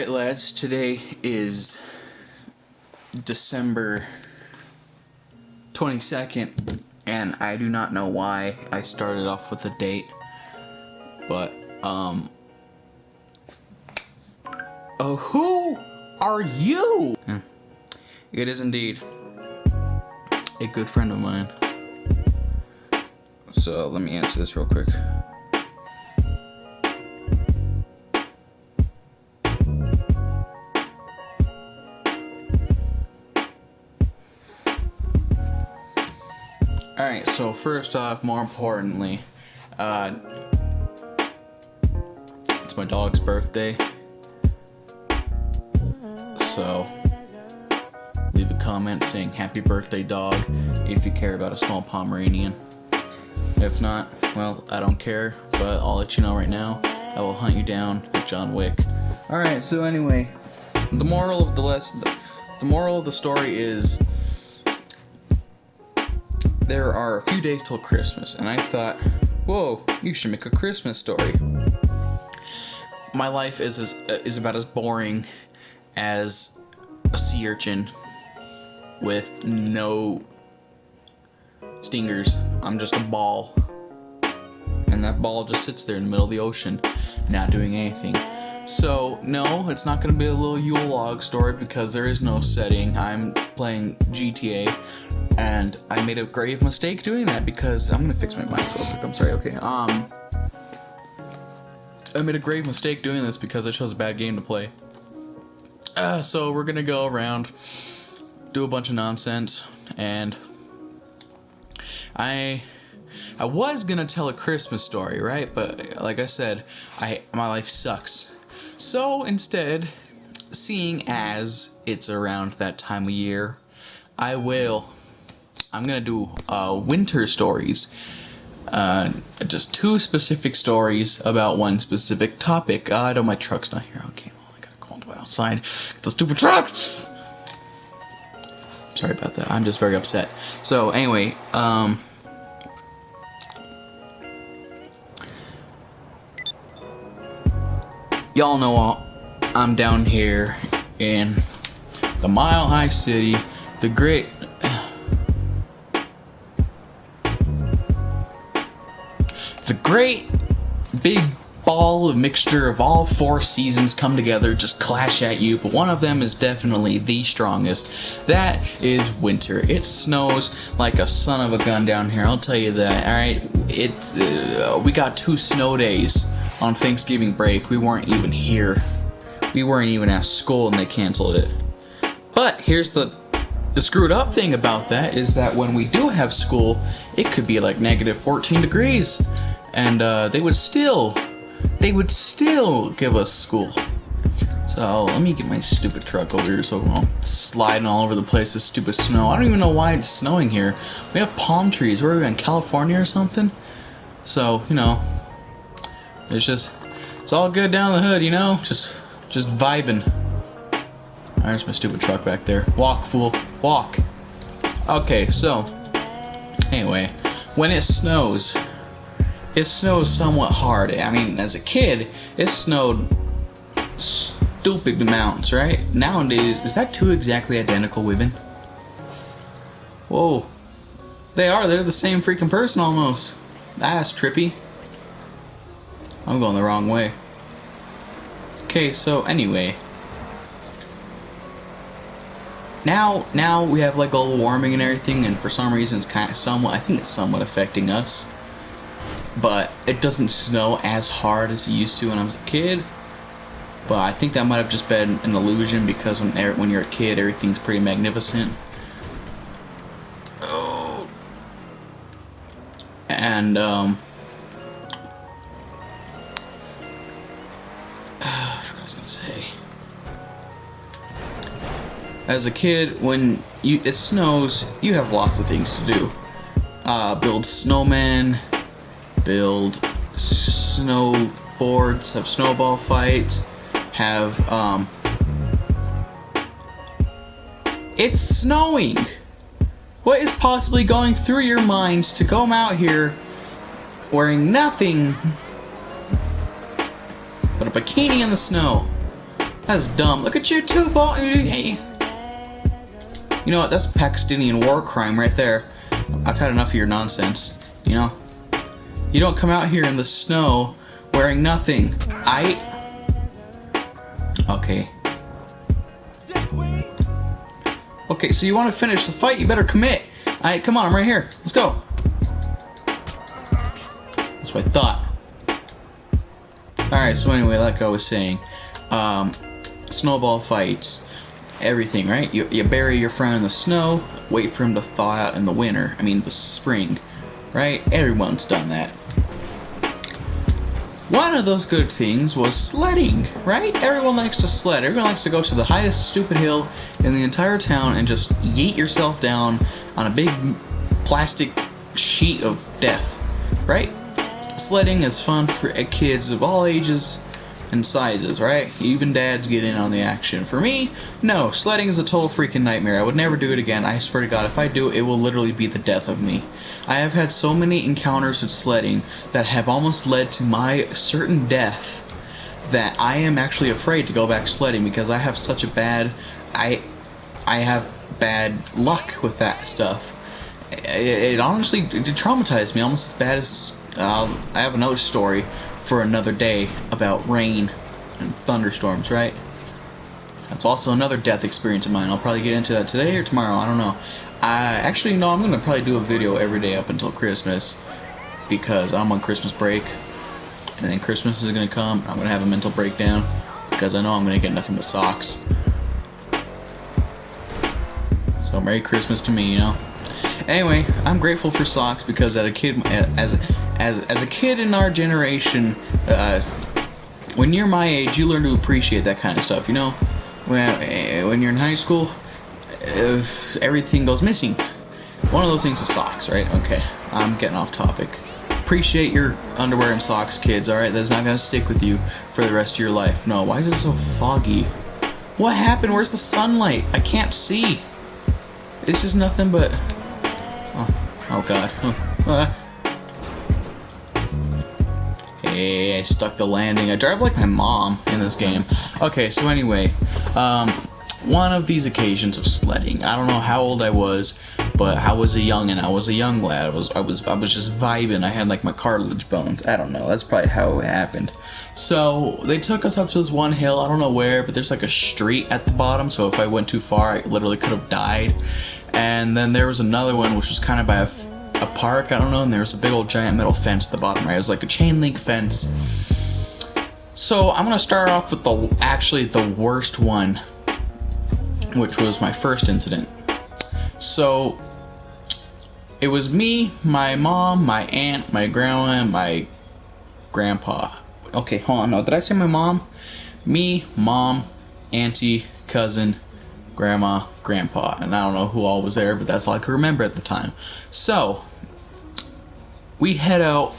Alright lads, today is December 22nd, and I do not know why I started off with a date, but, who are you? It is indeed a good friend of mine. So, let me answer this real quick. Alright, so first off, more importantly, it's my dog's birthday, so leave a comment saying happy birthday dog if you care about a small Pomeranian. If not, well, I don't care, but I'll let you know right now, I will hunt you down like John Wick. Alright, so anyway, the moral of the story is there are a few days till Christmas, and I thought, whoa, you should make a Christmas story. My life is about as boring as a sea urchin with no stingers. I'm just a ball, and that ball just sits there in the middle of the ocean, not doing anything. So, no, it's not going to be a little Yule log story because there is no setting. I'm playing GTA, and I made a grave mistake doing that because I'm going to fix my mic real quick. I'm sorry, okay. I made a grave mistake doing this because I chose a bad game to play. So we're going to go around, do a bunch of nonsense, and I was going to tell a Christmas story, right? But like I said, my life sucks. So instead, seeing as it's around that time of year, I'm gonna do winter stories. Just two specific stories about one specific topic. I know my truck's not here. Okay, well, I gotta go outside. The stupid truck! Sorry about that. I'm just very upset. So anyway, y'all know I'm down here in the Mile High City, the great big ball of mixture of all four seasons come together, just clash at you, but one of them is definitely the strongest. That is winter. It snows like a son of a gun down here, I'll tell you that. Alright, we got 2 snow days on Thanksgiving break. We weren't even here. We weren't even at school and they canceled it. But here's the screwed up thing about that is that when we do have school, it could be like negative 14 degrees. And they would still give us school. So let me get my stupid truck over here so I'm sliding all over the place. This stupid snow. I don't even know why it's snowing here. We have palm trees. Where are we in California or something? So, you know, it's all good down the hood, you know, just vibing. There's my stupid truck back there. Walk, fool, walk. Okay, so anyway, when it snows somewhat hard. I mean, as a kid, it snowed stupid amounts, right? Nowadays, is that 2 exactly identical women? Whoa. They're the same freaking person almost. That's trippy. I'm going the wrong way. Okay, so anyway. Now we have like global warming and everything, and for some reason it's I think it's somewhat affecting us. But it doesn't snow as hard as it used to when I was a kid. But I think that might have just been an illusion because when you're a kid, everything's pretty magnificent. Oh. And I forgot what I was gonna say. As a kid, when it snows, you have lots of things to do. Build snowmen. Build snow forts, have snowball fights, have, it's snowing! What is possibly going through your minds to come out here wearing nothing but a bikini in the snow? That's dumb. Look at you too, ball. Hey. You know what? That's Pakistani war crime right there. I've had enough of your nonsense. You know? You don't come out here in the snow wearing nothing. Okay. Okay, so you want to finish the fight? You better commit. Alright, come on, I'm right here. Let's go. That's what I thought. Alright, so anyway, like I was saying, snowball fights, everything, right? You bury your friend in the snow, wait for him to thaw out in the winter. I mean, the spring, right? Everyone's done that. One of those good things was sledding, right? Everyone likes to sled. Everyone likes to go to the highest stupid hill in the entire town and just yeet yourself down on a big plastic sheet of death, right? Sledding is fun for kids of all ages and sizes, right? Even dads get in on the action. For me, no, sledding is a total freaking nightmare. I would never do it again. I swear to God, if I do, it will literally be the death of me. I have had so many encounters with sledding that have almost led to my certain death that I am actually afraid to go back sledding because I have such a bad... I have bad luck with that stuff. It honestly traumatized me almost as bad as... I have another story for another day about rain and thunderstorms, right? That's also another death experience of mine. I'll probably get into that today or tomorrow. I don't know. Actually, no, I'm going to probably do a video every day up until Christmas because I'm on Christmas break. And then Christmas is going to come. I'm going to have a mental breakdown because I know I'm going to get nothing but socks. So Merry Christmas to me, you know? Anyway, I'm grateful for socks because as a kid in our generation, when you're my age, you learn to appreciate that kind of stuff, you know? When you're in high school, everything goes missing. One of those things is socks, right? Okay, I'm getting off topic. Appreciate your underwear and socks, kids, alright? That's not going to stick with you for the rest of your life. No, why is it so foggy? What happened? Where's the sunlight? I can't see. This is nothing but... Oh God. Hey, I stuck the landing. I drive like my mom in this game. Okay, so anyway, one of these occasions of sledding. I don't know how old I was, but I was a youngin'. I was a young lad. I was just vibing. I had like my cartilage bones. I don't know. That's probably how it happened. So they took us up to this one hill. I don't know where, but there's like a street at the bottom. So if I went too far, I literally could have died. And then there was another one which was kind of by a park, I don't know, and there was a big old giant metal fence at the bottom, right? It was like a chain link fence. So I'm gonna start off with the worst one, which was my first incident. So it was me, my mom, my aunt, my grandma, and my grandpa. Okay, hold on, no, did I say my mom? Me, mom, auntie, cousin, grandma, grandpa, and I don't know who all was there, but that's all I could remember at the time. So we head out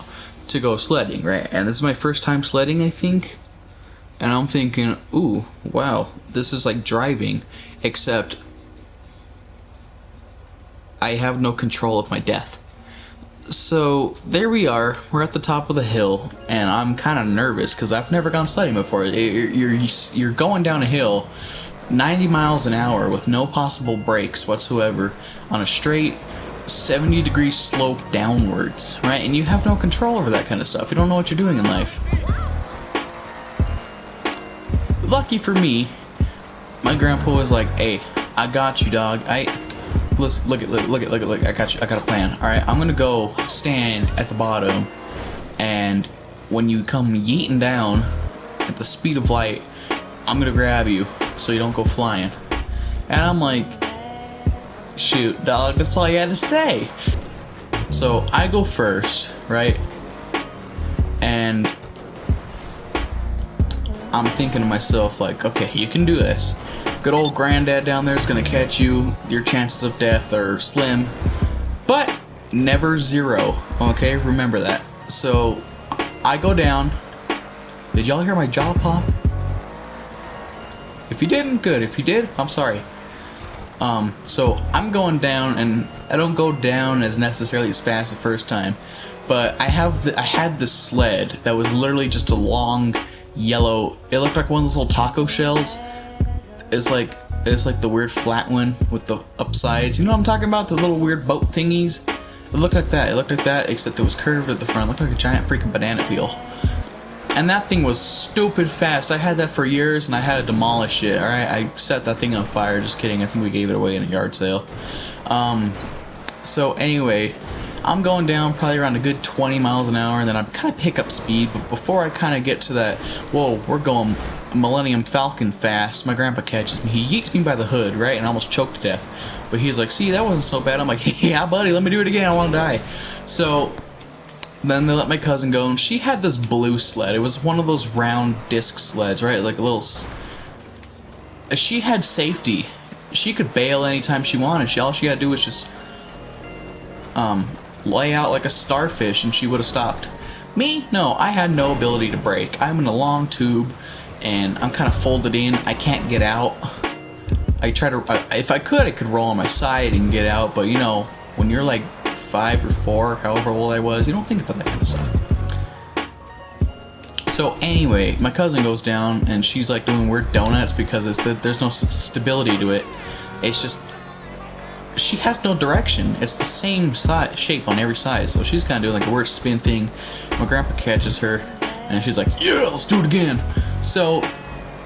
to go sledding, right? And this is my first time sledding, I think. And I'm thinking, ooh, wow, this is like driving, except I have no control of my death. So there we are, we're at the top of the hill, and I'm kind of nervous because I've never gone sledding before. You're going down a hill 90 miles an hour with no possible brakes whatsoever on a straight 70-degree slope downwards, right? And you have no control over that kind of stuff. You don't know what you're doing in life. Lucky for me, my grandpa was like, "Hey, I got you, dog. Look, I got you. I got a plan. All right, I'm gonna go stand at the bottom, and when you come yeeting down at the speed of light, I'm gonna grab you so you don't go flying." And I'm like, shoot, dog, that's all you had to say. So I go first, right? And I'm thinking to myself, like, okay, you can do this. Good old granddad down there is gonna catch you. Your chances of death are slim, but never zero. Okay, remember that. So I go down. Did y'all hear my jaw pop? If you didn't, good. If you did, I'm sorry. So I'm going down, and I don't go down as necessarily as fast the first time, but I had this sled that was literally just a long yellow. It looked like one of those little taco shells. It's like the weird flat one with the upsides. You know what I'm talking about? The little weird boat thingies. It looked like that. It looked like that, except it was curved at the front. It looked like a giant freaking banana peel. And that thing was stupid fast. I had that for years, and I had to demolish it. All right, I set that thing on fire. Just kidding. I think we gave it away in a yard sale. So anyway, I'm going down probably around a good 20 miles an hour, and then I kind of pick up speed. But before I kind of get to that, whoa, we're going Millennium Falcon fast, my grandpa catches me. He yeets me by the hood, right, and I almost choked to death. But he's like, see, that wasn't so bad. I'm like, yeah, buddy, let me do it again. I want to die. So then they let my cousin go, and she had this blue sled. It was one of those round disc sleds, right, like a little... She had safety. She could bail anytime she wanted. All she had to do was just lay out like a starfish, and she would have stopped. Me? No, I had no ability to brake. I'm in a long tube, and I'm kind of folded in. I can't get out. I try to... if I could roll on my side and get out, but you know, when you're like 5 or 4, however old I was, you don't think about that kind of stuff. So anyway, my cousin goes down, and she's like doing weird donuts because there's no stability to it. It's just... she has no direction. It's the same shape on every side, so she's kind of doing like a weird spin thing. My grandpa catches her, and she's like, yeah, let's do it again. So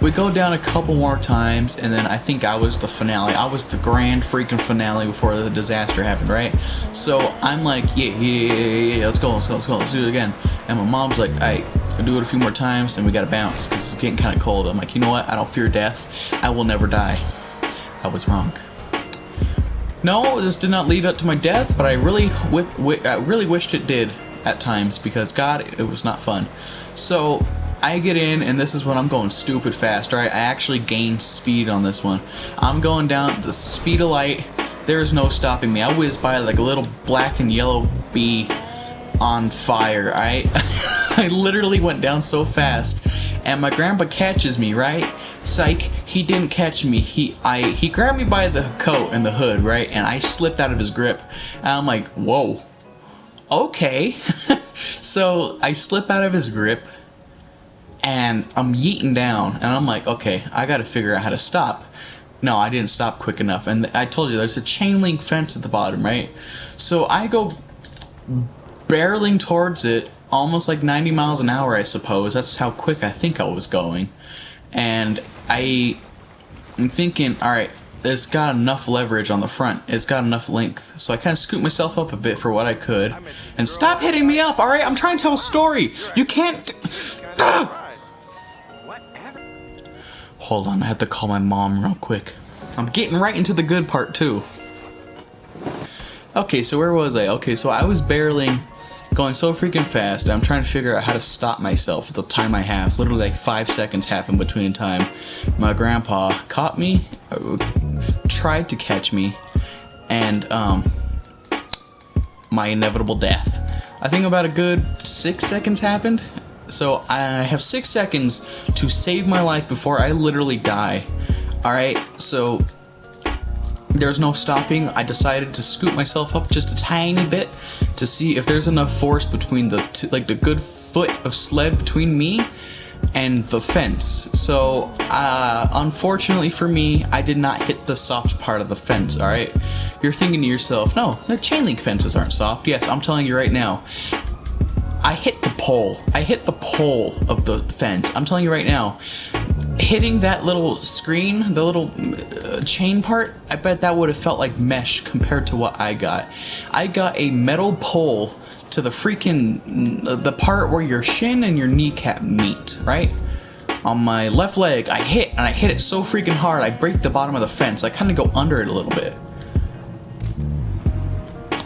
we go down a couple more times, and then I think I was the finale. I was the grand freaking finale before the disaster happened, right? So I'm like, yeah, let's go, let's do it again. And my mom's like, alright, I'll do it a few more times, and we gotta bounce because it's getting kind of cold. I'm like, you know what? I don't fear death. I will never die. I was wrong. No, this did not lead up to my death, but I really wished it did at times because, God, it was not fun. So I get in, and this is when I'm going stupid fast, right? I actually gained speed on this one. I'm going down the speed of light. There's no stopping me. I whizzed by like a little black and yellow bee on fire, right? I literally went down so fast, and my grandpa catches me, right? Psych, he didn't catch me. He grabbed me by the coat and the hood, right? And I slipped out of his grip. And I'm like, whoa, okay. So I slip out of his grip, and I'm yeeting down, and I'm like, okay, I gotta figure out how to stop. No, I didn't stop quick enough, and I told you there's a chain link fence at the bottom, right? So I go barreling towards it, almost like 90 miles an hour, I suppose. That's how quick I think I was going. And I'm thinking, alright, it's got enough leverage on the front. It's got enough length. So I kind of scoot myself up a bit for what I could. And stop hitting me up, alright? I'm trying to tell a story. You can't... Hold on, I have to call my mom real quick. I'm getting right into the good part, too. Okay, so where was I? Okay, so I was barreling, going so freaking fast. I'm trying to figure out how to stop myself at the time I have. Literally like 5 seconds happened between time. My grandpa caught me, tried to catch me, and my inevitable death. I think about a good 6 seconds happened. So I have 6 seconds to save my life before I literally die. Alright, so there's no stopping. I decided to scoot myself up just a tiny bit to see if there's enough force between the two, like the good foot of sled between me and the fence. So unfortunately for me, I did not hit the soft part of the fence. All right, you're thinking to yourself, no, the chain link fences aren't soft. Yes, I'm telling you right now, I hit the pole. I hit the pole of the fence. I'm telling you right now, hitting that little screen, the little chain part, I bet that would have felt like mesh compared to what I got. I got a metal pole to the freaking, the part where your shin and your kneecap meet, right? On my left leg, I hit, and I hit it so freaking hard, I break the bottom of the fence. I kind of go under it a little bit.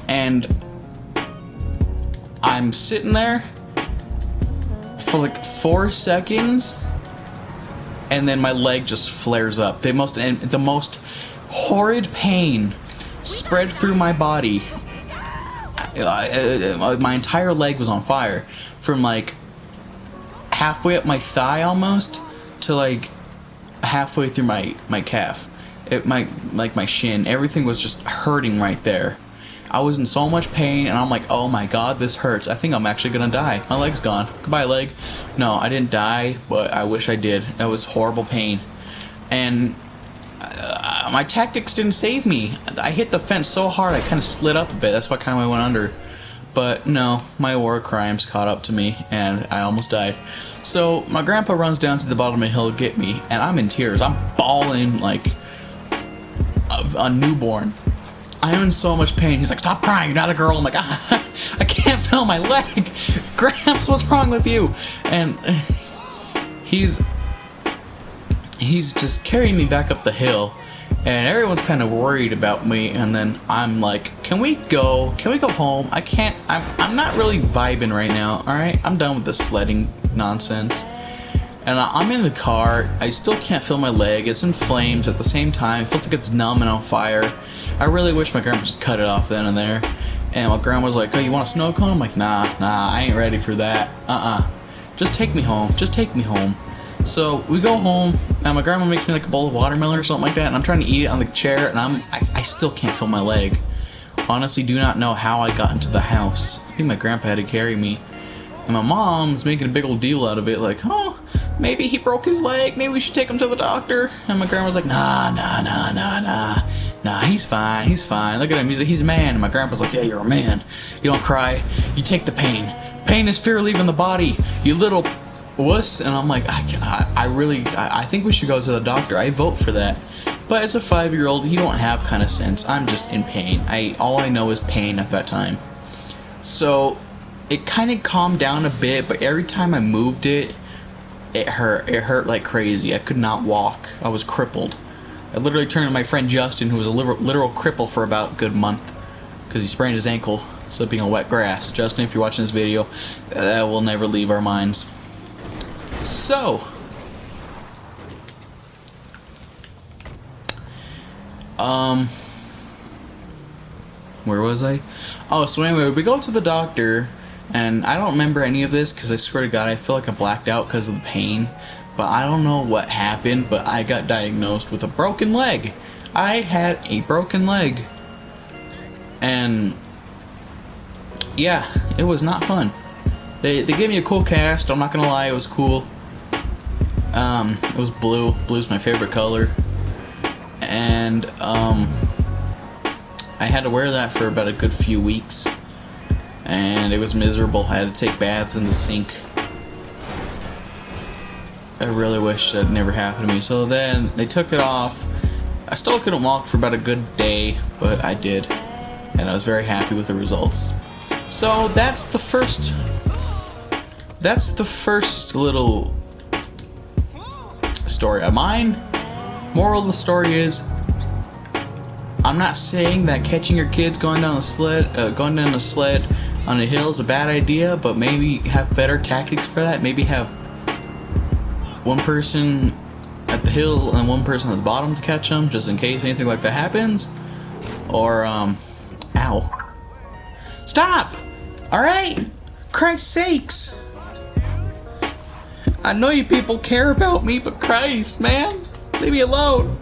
And I'm sitting there for like 4 seconds, and then my leg just flares up. The most horrid pain spread through my body. My entire leg was on fire, from like halfway up my thigh almost to like halfway through my calf. My shin. Everything was just hurting right there. I was in so much pain, and I'm like, oh my god, this hurts. I think I'm actually gonna die. My leg's gone. Goodbye, leg. No, I didn't die, but I wish I did. That was horrible pain. And my tactics didn't save me. I hit the fence so hard I kind of slid up a bit. That's what kind of I went under. But no, my war crimes caught up to me, and I almost died. So my grandpa runs down to the bottom of the hill to get me, and I'm in tears. I'm bawling like a newborn. I'm in so much pain. He's like, stop crying, you're not a girl. I'm like, I can't feel my leg. Gramps, what's wrong with you? And he's just carrying me back up the hill, and everyone's kind of worried about me. And then I'm like, can we go home? I'm not really vibing right now. All right, I'm done with this sledding nonsense. And I'm in the car. I still can't feel my leg. It's in flames at the same time. It feels like it's numb and on fire. I really wish my grandpa just cut it off then and there. And my grandma's like, oh, you want a snow cone? I'm like, nah, I ain't ready for that. Just take me home. Just take me home. So we go home, and my grandma makes me like a bowl of watermelon or something like that, and I'm trying to eat it on the chair, and I still can't feel my leg. Honestly, do not know how I got into the house. I think my grandpa had to carry me. And my mom's making a big old deal out of it, like, oh, maybe he broke his leg, maybe we should take him to the doctor. And my grandma's like, nah, he's fine, look at him, he's a man. And my grandpa's like, yeah, you're a man, you don't cry, you take the pain. Pain is fear leaving the body, you little wuss. And I'm like, I think we should go to the doctor. I vote for that. But as a 5-year-old, you don't have kind of sense. I'm just in pain. All I know is pain at that time. So it kind of calmed down a bit, but every time I moved it hurt like crazy. I could not walk. I was crippled. I literally turned to my friend Justin, who was a literal cripple for about a good month because he sprained his ankle slipping on wet grass. Justin, if you're watching this video, that will never leave our minds. So where was I? Oh, so anyway, we go to the doctor, and I don't remember any of this because I swear to God, I feel like I blacked out because of the pain. But I don't know what happened, but I got diagnosed with a broken leg. I had a broken leg. And yeah, it was not fun. They gave me a cool cast, I'm not gonna lie, it was cool. It was blue. Blue's my favorite color. And I had to wear that for about a good few weeks, and it was miserable. I had to take baths in the sink. I really wish that never happened to me. So then they took it off. I still couldn't walk for about a good day, but I did, and I was very happy with the results. So that's the first little story of mine. Moral of the story is, I'm not saying that catching your kids going down a sled on a hill is a bad idea, but maybe have better tactics for that. Maybe have one person at the hill and one person at the bottom to catch them, just in case anything like that happens. Or, ow. Stop! Alright? Christ's sakes! I know you people care about me, but Christ, man! Leave me alone!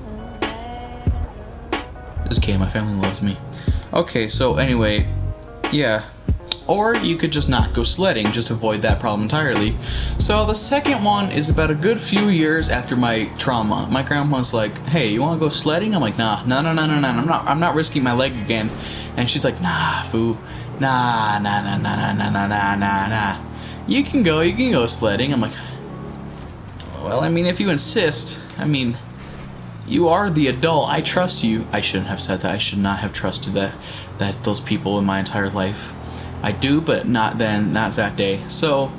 Just kidding, my family loves me. Okay, so anyway, yeah. Or you could just not go sledding, just avoid that problem entirely. So the second one is about a good few years after my trauma. My grandma's like, hey, you wanna go sledding? I'm like, nah, I'm not risking my leg again. And she's like, nah, foo, nah. You can go sledding. I'm like, well, I mean, if you insist, I mean, you are the adult. I trust you. I shouldn't have said that. I should not have trusted that those people in my entire life. I do, but not then, not that day. So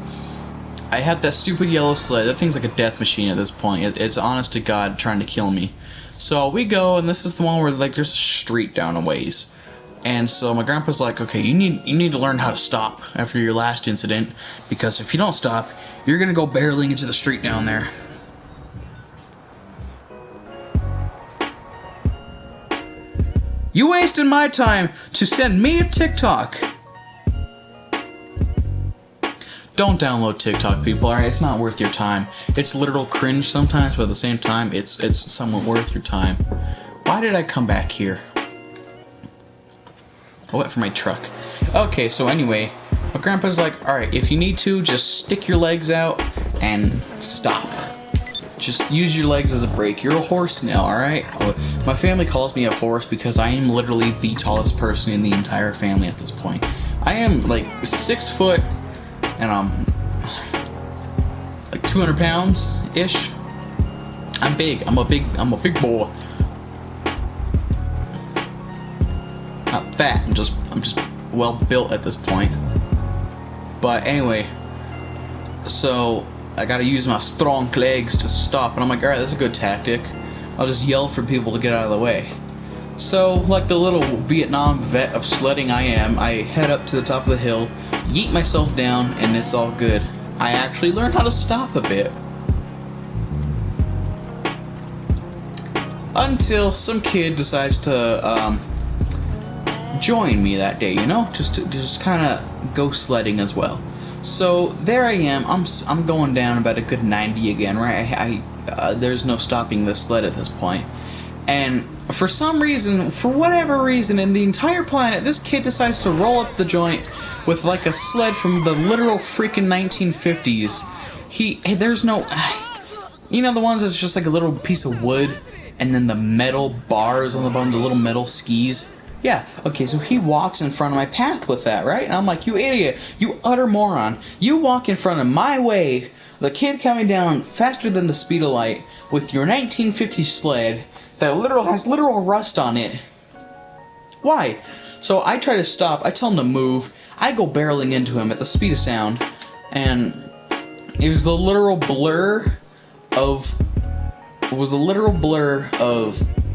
I had that stupid yellow sled. That thing's like a death machine at this point. It's honest to God trying to kill me. So we go, and this is the one where like there's a street down a ways. And so my grandpa's like, okay, you need to learn how to stop after your last incident, because if you don't stop, you're gonna go barreling into the street down there. You wasted my time to send me a TikTok. Don't download TikTok, people, alright? It's not worth your time. It's literal cringe sometimes, but at the same time, it's somewhat worth your time. Why did I come back here? I went for my truck. Okay, so anyway, my grandpa's like, alright, if you need to, just stick your legs out and stop. Just use your legs as a brake. You're a horse now, alright? My family calls me a horse because I am literally the tallest person in the entire family at this point. I am like 6 foot and I'm like 200 pounds-ish. I'm big. I'm a big boy. Not fat. I'm just well built at this point. But anyway, so I gotta use my strong legs to stop, and I'm like, alright, that's a good tactic. I'll just yell for people to get out of the way. So, like the little Vietnam vet of sledding I am, I head up to the top of the hill, yeet myself down, and it's all good. I actually learned how to stop a bit. Until some kid decides to join me that day, you know, just kind of go sledding as well. So there I am. I'm going down about a good 90 again, right? There's no stopping this sled at this point. And for some reason, for whatever reason, in the entire planet, this kid decides to roll up the joint with like a sled from the literal freaking 1950s. There's no, you know, the ones that's just like a little piece of wood, and then the metal bars on the bottom, the little metal skis. Yeah, okay, so he walks in front of my path with that, right? And I'm like, you idiot, you utter moron. You walk in front of my way, the kid coming down faster than the speed of light, with your 1950 sled that has literal rust on it. Why? So I try to stop, I tell him to move, I go barreling into him at the speed of sound, and it was the literal blur of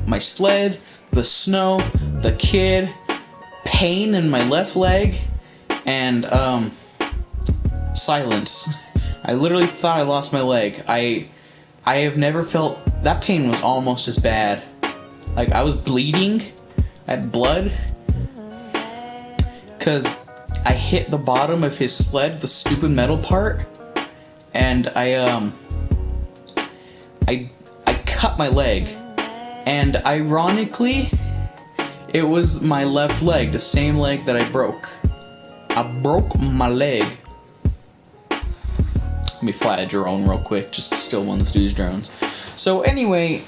my sled, the snow, the kid, pain in my left leg, and silence. I literally thought I lost my leg. I have never felt that pain was almost as bad. Like I was bleeding, I had blood, cause I hit the bottom of his sled, the stupid metal part, and I cut my leg. And ironically, it was my left leg, the same leg that I broke. I broke my leg. Let me fly a drone real quick, just to steal one of this dude's drones. So anyway,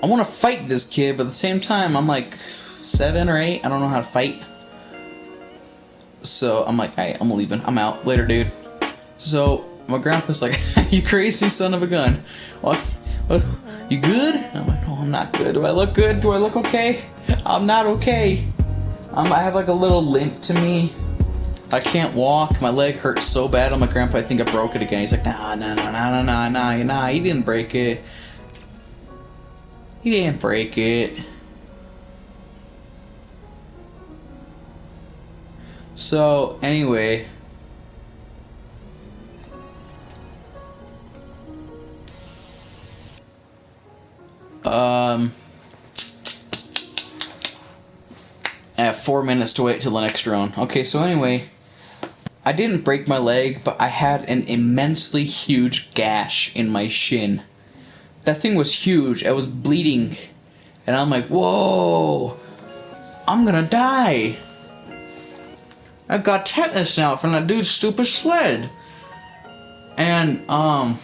I want to fight this kid, but at the same time, I'm like 7 or 8. I don't know how to fight. So I'm like, hey, I'm leaving. I'm out. Later, dude. So my grandpa's like, you crazy son of a gun. What? You good? I'm like, no, I'm not good. Do I look good? Do I look okay? I'm not okay. I have like a little limp to me. I can't walk. My leg hurts so bad. I'm like, Grandpa, I think I broke it again. He's like, nah, he didn't break it. He didn't break it. So, anyway. I have 4 minutes to wait till the next drone. Okay, so anyway, I didn't break my leg, but I had an immensely huge gash in my shin. That thing was huge. I was bleeding. And I'm like, whoa, I'm gonna die. I've got tetanus now from that dude's stupid sled. And,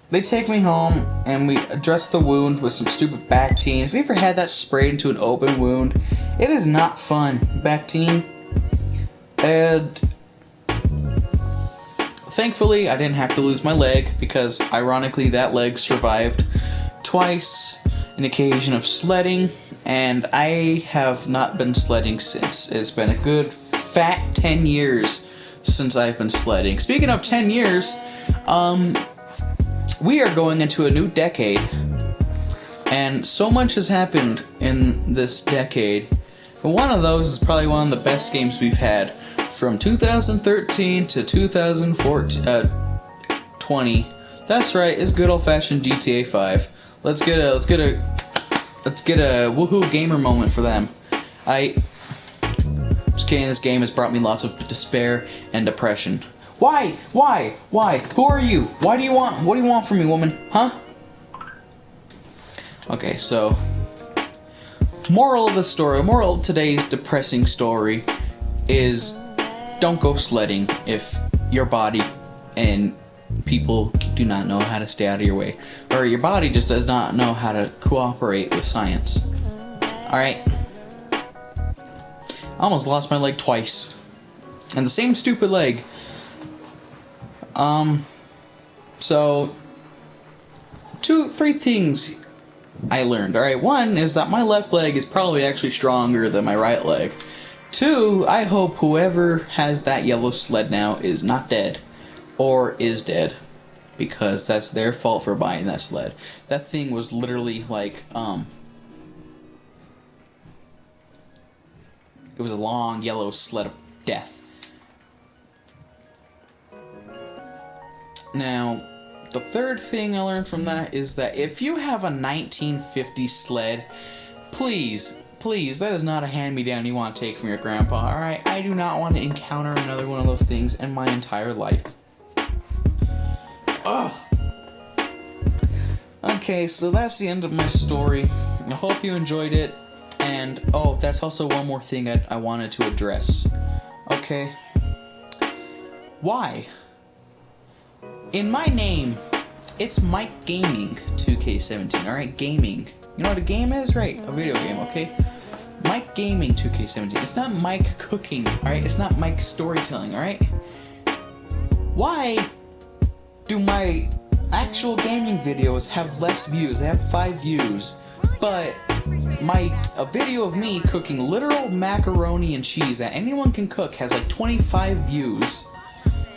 they take me home, and we address the wound with some stupid Bactine. If you ever had that sprayed into an open wound, it is not fun. Bactine. And thankfully, I didn't have to lose my leg, because ironically, that leg survived twice an occasion of sledding, and I have not been sledding since. It's been a good fat 10 years since I've been sledding. Speaking of 10 years, we are going into a new decade, and so much has happened in this decade. But one of those is probably one of the best games we've had, from 2013 to 2020. That's right, it's good old-fashioned GTA 5. Let's get a woohoo gamer moment for them. Just kidding. This game has brought me lots of despair and depression. Why? Who are you? What do you want from me, woman? Huh? Okay, so Moral of the story, moral of today's depressing story is don't go sledding if your body and people do not know how to stay out of your way, or your body just does not know how to cooperate with science. Alright? I almost lost my leg twice. And the same stupid leg. So 3 things I learned. Alright, one is that my left leg is probably actually stronger than my right leg. 2, I hope whoever has that yellow sled now is not dead. Or is dead. Because that's their fault for buying that sled. That thing was literally like, it was a long yellow sled of death. Now, the third thing I learned from that is that if you have a 1950s sled, please, that is not a hand-me-down you want to take from your grandpa, alright? I do not want to encounter another one of those things in my entire life. Ugh. Okay, so that's the end of my story. I hope you enjoyed it. And, oh, that's also one more thing I wanted to address. Okay. Why? In my name, it's Mike Gaming 2K17, alright? Gaming. You know what a game is? Right, a video game, okay? Mike Gaming 2K17. It's not Mike Cooking, alright? It's not Mike Storytelling, alright? Why do my actual gaming videos have less views? They have 5 views. But a video of me cooking literal macaroni and cheese that anyone can cook has like 25 views.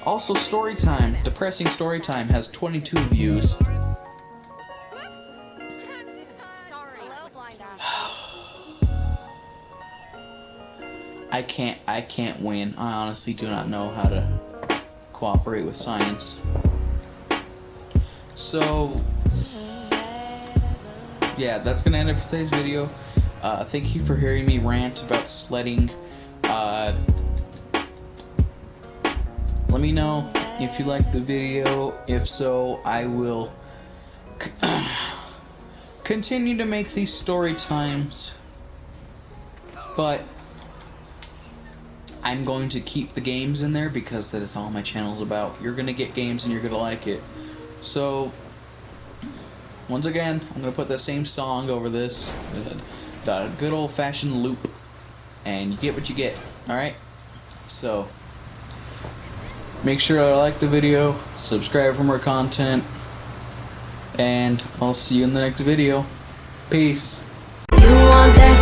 Also, Storytime, Depressing Storytime, has 22 views. I can't win. I honestly do not know how to cooperate with science. So, yeah, that's gonna end it for today's video. Thank you for hearing me rant about sledding. Let me know if you liked the video. If so, I will continue to make these story times, but I'm going to keep the games in there because that is all my channel's about. You're gonna get games and you're gonna like it. So, once again, I'm gonna put that same song over this, the good old-fashioned loop, and you get what you get. Alright? So, make sure to like the video, subscribe for more content, and I'll see you in the next video. Peace. You want that